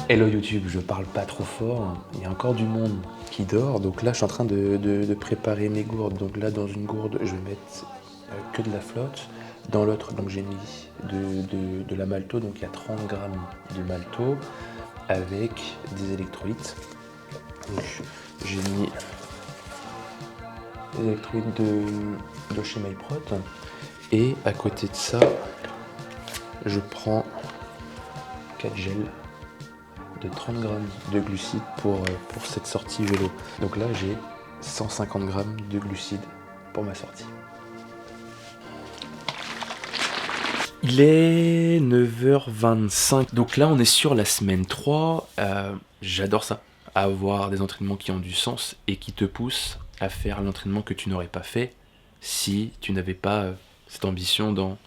Hello YouTube, je parle pas trop fort, il y a encore du monde qui dort, donc là je suis en train de préparer mes gourdes. Donc là dans une gourde je vais mettre que de la flotte, dans l'autre donc j'ai mis de la malto, donc il y a 30 grammes de malto avec des électrolytes. Donc j'ai mis des électrolytes de chez MyProt, et à côté de ça je prends 4 gels de 30 grammes de glucides pour cette sortie vélo. Donc là j'ai 150 grammes de glucides pour ma sortie. Il est 9h25, donc là on est sur la semaine 3. J'adore ça, avoir des entraînements qui ont du sens et qui te poussent à faire l'entraînement que tu n'aurais pas fait si tu n'avais pas cette ambition dans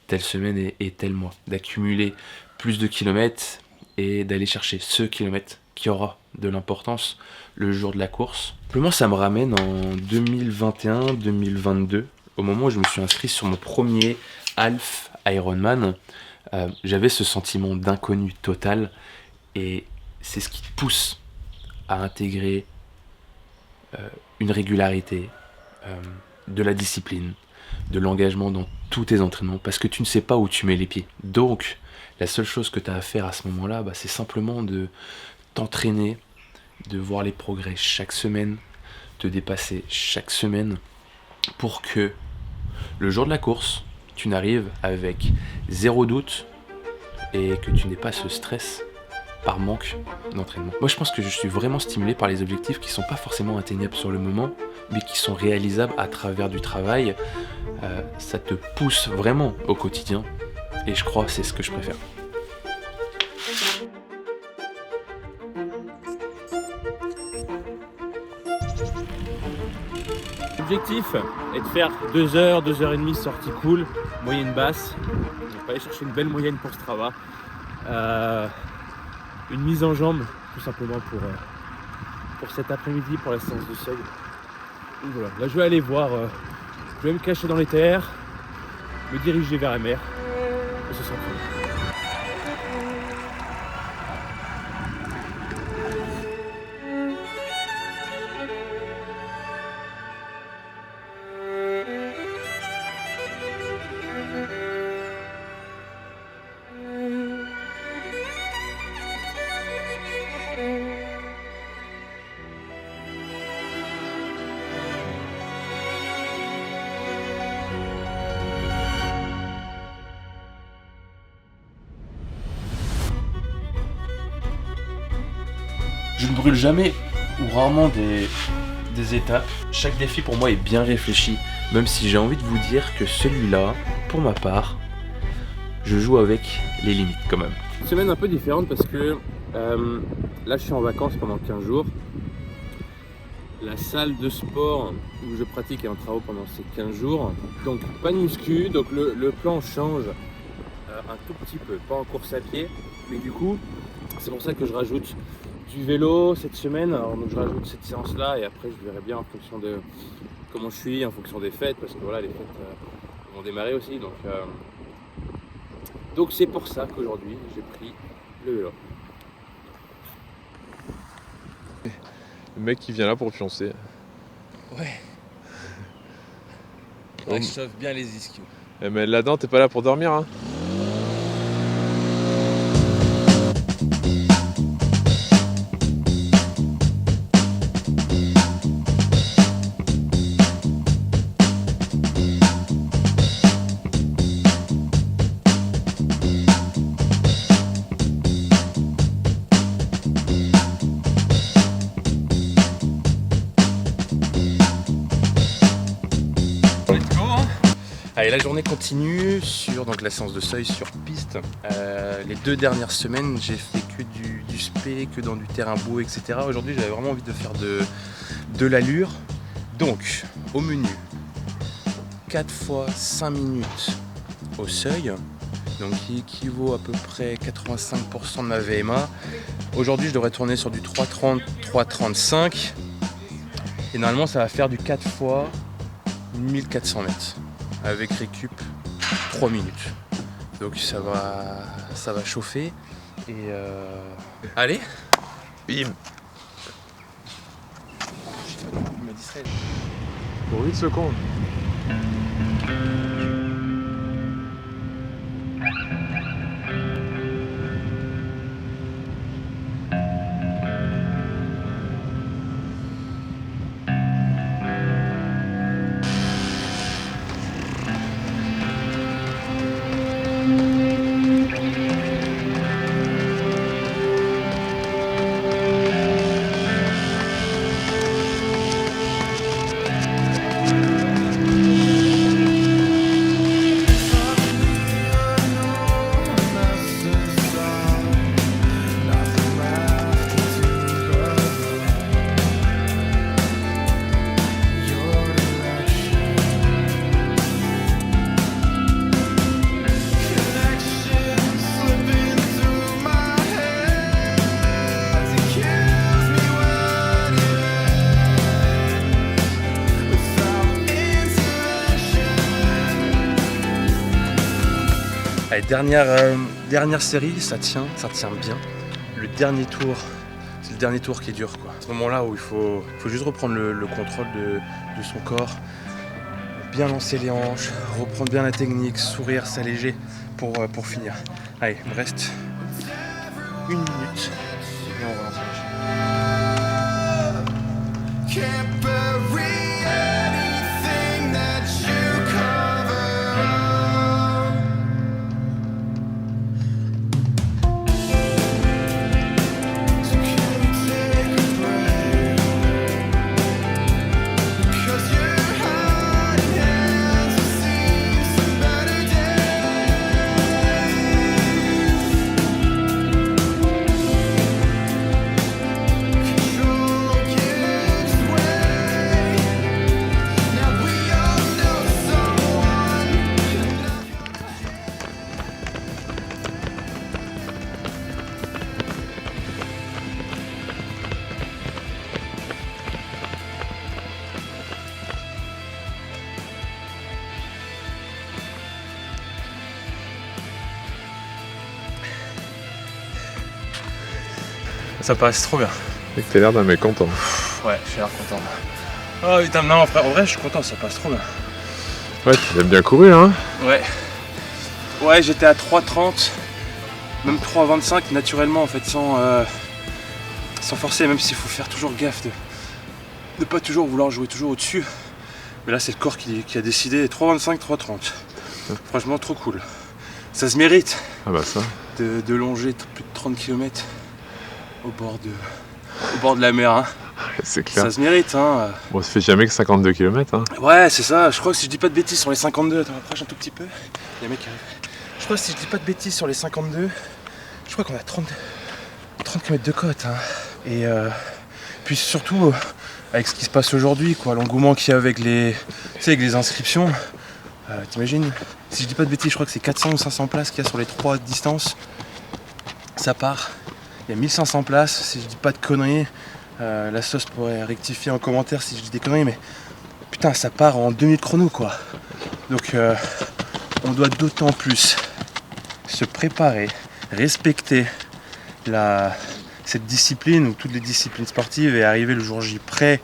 telle semaine et tel mois, d'accumuler plus de kilomètres et d'aller chercher ce kilomètre qui aura de l'importance le jour de la course. Simplement, ça me ramène en 2021-2022, au moment où je me suis inscrit sur mon premier half Ironman. J'avais ce sentiment d'inconnu total, et c'est ce qui te pousse à intégrer une régularité, de la discipline, de l'engagement dans tous tes entraînements, parce que tu ne sais pas où tu mets les pieds. Donc, la seule chose que tu as à faire à ce moment-là, c'est simplement de t'entraîner, de voir les progrès chaque semaine, te dépasser chaque semaine, pour que le jour de la course, tu n'arrives avec zéro doute et que tu n'aies pas ce stress par manque d'entraînement. Moi je pense que je suis vraiment stimulé par les objectifs qui ne sont pas forcément atteignables sur le moment, mais qui sont réalisables à travers du travail. Ça te pousse vraiment au quotidien, et je crois que c'est ce que je préfère. L'objectif est de faire 2 heures, 2h30 sortie cool, moyenne basse. On va aller chercher une belle moyenne pour Strava. Une mise en jambe tout simplement pour cet après-midi, pour la séance de seuil. Donc voilà, là je vais aller voir, je vais me cacher dans les terres, me diriger vers la mer et se sentir. Je ne brûle jamais ou rarement des étapes. Chaque défi pour moi est bien réfléchi, même si j'ai envie de vous dire que celui-là, pour ma part, je joue avec les limites quand même. Une semaine un peu différente parce que là je suis en vacances pendant 15 jours. La salle de sport où je pratique est en travaux pendant ces 15 jours. Donc pas de muscu, donc le plan change un tout petit peu, pas en course à pied, mais du coup c'est pour ça que je rajoute du vélo cette semaine. Alors donc je rajoute cette séance là et après je verrai bien en fonction de comment je suis, en fonction des fêtes, parce que voilà les fêtes vont démarrer aussi. Donc c'est pour ça qu'aujourd'hui j'ai pris le vélo. Le mec qui vient là pour pioncer. Ouais. Faudrait que je chauffe bien les ischios. Eh mais là-dedans, t'es pas là pour dormir, hein. Allez, la journée continue sur donc, la séance de seuil sur piste. Les 2 dernières semaines, j'ai fait que du spé, que dans du terrain beau, etc. Aujourd'hui, j'avais vraiment envie de faire de l'allure. Donc, au menu, 4 fois 5 minutes au seuil, donc qui équivaut à peu près 85% de ma VMA. Aujourd'hui, je devrais tourner sur du 3,30, 3,35. Et normalement, ça va faire du 4 fois 1400 mètres. Avec récup 3 minutes. Donc ça va chauffer. Et allez. Bim. Il m'a distrait. Pour vite ce con. Allez, dernière série, ça tient bien. Le dernier tour, c'est le dernier tour qui est dur, quoi. À ce moment-là où il faut juste reprendre le contrôle de son corps, bien lancer les hanches, reprendre bien la technique, sourire, s'alléger pour finir. Allez, il me reste 1 minute et on relance la machine. Can't bury anything that you cover up. So can we take a break? 'Cause your heart has seen some better days. Control gives way. Now we all know someone. Ça passe trop bien. Et que t'as l'air d'un mec content. Ouais, j'ai l'air content. Oh putain, non frère, en vrai je suis content, ça passe trop bien. Ouais, t'as bien couru hein. Ouais, j'étais à 3,30, même 3,25 naturellement en fait, sans forcer, même s'il faut faire toujours gaffe de pas toujours vouloir jouer toujours au-dessus. Mais là c'est le corps qui a décidé, 3,25, 3,30. Franchement trop cool. Ça se mérite Ah bah ça. de longer plus de 30 km au bord de la mer. Hein. C'est clair. Ça se mérite. Hein. Bon, ça fait jamais que 52 km hein. Ouais, c'est ça. Je crois que si je dis pas de bêtises sur les 52, attends, approche un tout petit peu. Il y a un mec qui arrive. Je crois que si je dis pas de bêtises sur les 52, je crois qu'on a 30 km de côte. Hein. Et puis surtout, avec ce qui se passe aujourd'hui, quoi, l'engouement qu'il y a avec les inscriptions. T'imagines, si je dis pas de bêtises, je crois que c'est 400 ou 500 places qu'il y a sur les 3 distances. Ça part. Il y a 1500 places, si je dis pas de conneries. La sauce pourrait rectifier en commentaire si je dis des conneries, mais putain, ça part en 2 minutes chrono, quoi. Donc, on doit d'autant plus se préparer, respecter cette discipline ou toutes les disciplines sportives et arriver le jour J prêt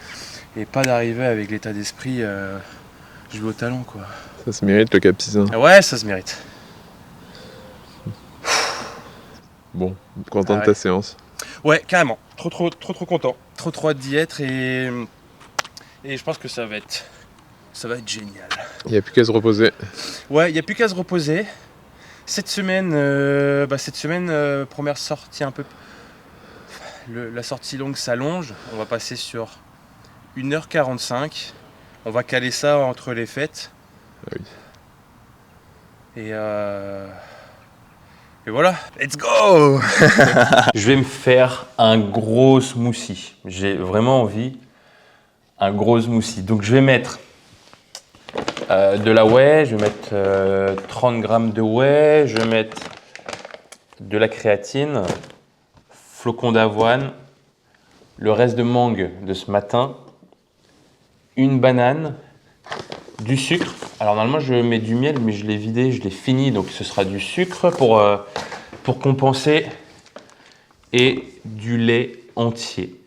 et pas d'arriver avec l'état d'esprit jouer au talent, quoi. Ça se mérite le cap 6 Ouais, ça se mérite. Bon, content de ta séance. Ouais, carrément. Trop content. Trop hâte d'y être et je pense que ça va être génial. Il n'y a plus qu'à se reposer. Ouais, il n'y a plus qu'à se reposer. Cette semaine, première sortie un peu... la sortie longue s'allonge. On va passer sur 1h45. On va caler ça entre les fêtes. Ah oui. Et voilà, let's go. Je vais me faire un gros smoothie. J'ai vraiment envie. Un gros smoothie. Donc je vais mettre de la whey, je vais mettre 30 grammes de whey, je vais mettre de la créatine, flocons d'avoine, le reste de mangue de ce matin, une banane, du sucre. Alors normalement je mets du miel, mais je l'ai vidé, je l'ai fini, donc ce sera du sucre pour compenser et du lait entier.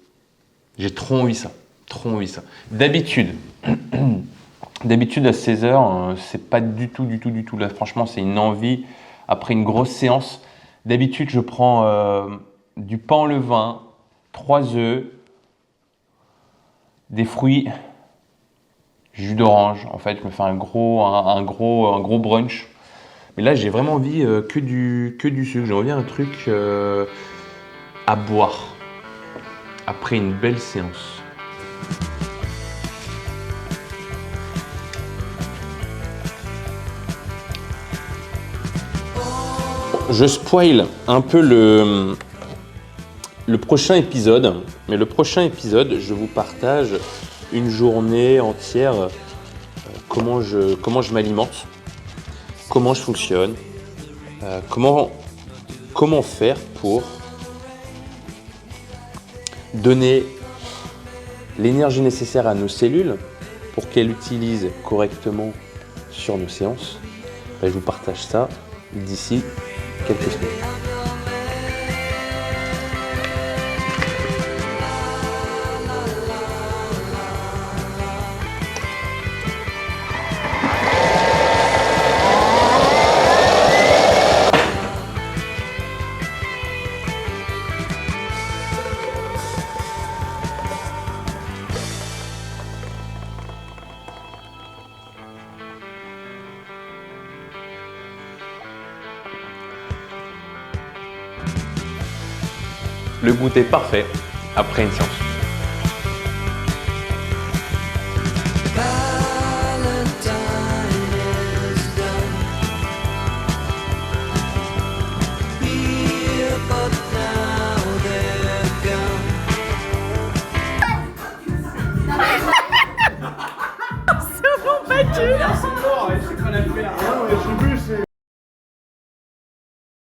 J'ai trop envie ça, trop envie ça. D'habitude à 16h, c'est pas du tout là. Franchement, c'est une envie après une grosse séance. D'habitude, je prends du pain au levain, 3 œufs, des fruits, jus d'orange. En fait, je me fais un gros brunch. Mais là, j'ai vraiment envie que du sucre. J'ai envie d'un truc à boire après une belle séance. Je spoil un peu le prochain épisode, mais le prochain épisode, je vous partage une journée entière, comment je m'alimente, comment je fonctionne, comment faire pour donner l'énergie nécessaire à nos cellules pour qu'elles l'utilisent correctement sur nos séances. Je vous partage ça d'ici quelques semaines. Le goûter parfait après une séance. Pas